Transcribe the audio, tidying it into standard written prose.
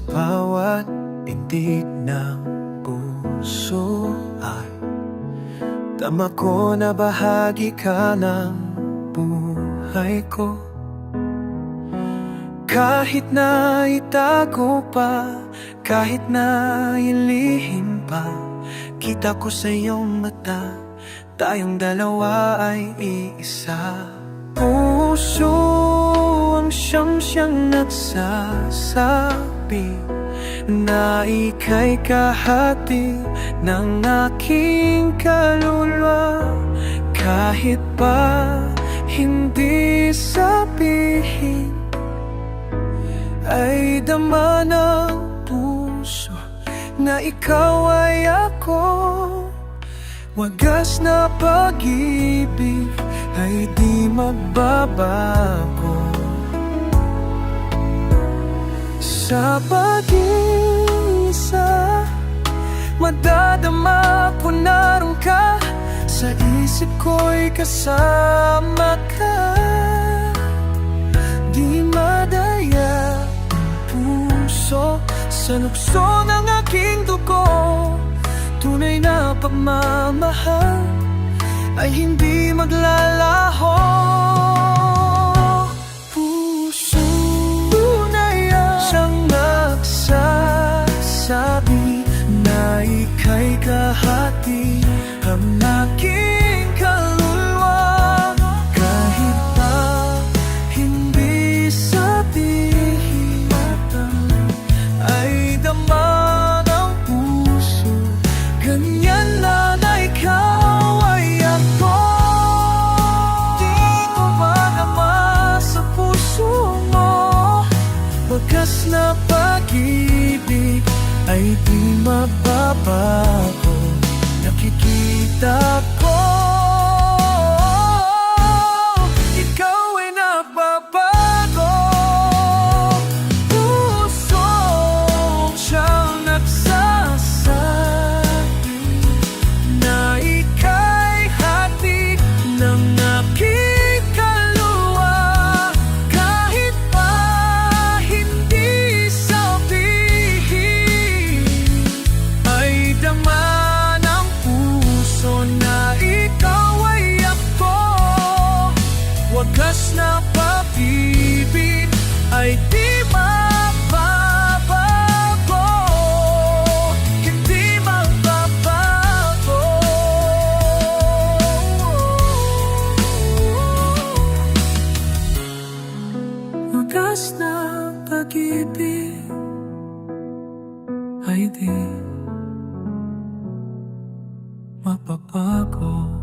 bawat tindig ng puso ay tama ko na bahagi ka ng buhay ko. Kahit na itago pa, kahit na ilihim pa, kita ko sa iyong mata, tayong dalawa ay iisa. Puso ang siyang nagsasabi na ika'y kahati ng aking kaluluwa. Kahit pa hindi sabihin, ay dama ng puso na ikaw ay ako. Wagas na pag-ibig ay di magbabago. Sa pag-iisa, madadama ko naroon ka. Sa isip ko'y kasama ka. Di madaya puso sa lukso ng aking dugo. Tunay na pagmamahal ay hindi maglalaho. Puso tunay siyang nagsasabi na ika'y kahati ang aking kaluluwa. Kahit pa hindi sabihin, ay dama ng puso, ganyan na ikaw ay ako. Di ko madama sa puso mo, wagas na pag-ibig ay di mababago. Nakikita ko ikaw ay nagbabago. Puso siyang nagsasabi na ika'y hati ng aking kaluluwa. Kahit pa hindi sabihin, ay dama na ikaw ay ako. Wagas na pag-ibig ay di magbabago. Hindi magbabago. Wagas na pag-ibig ay di mapapago.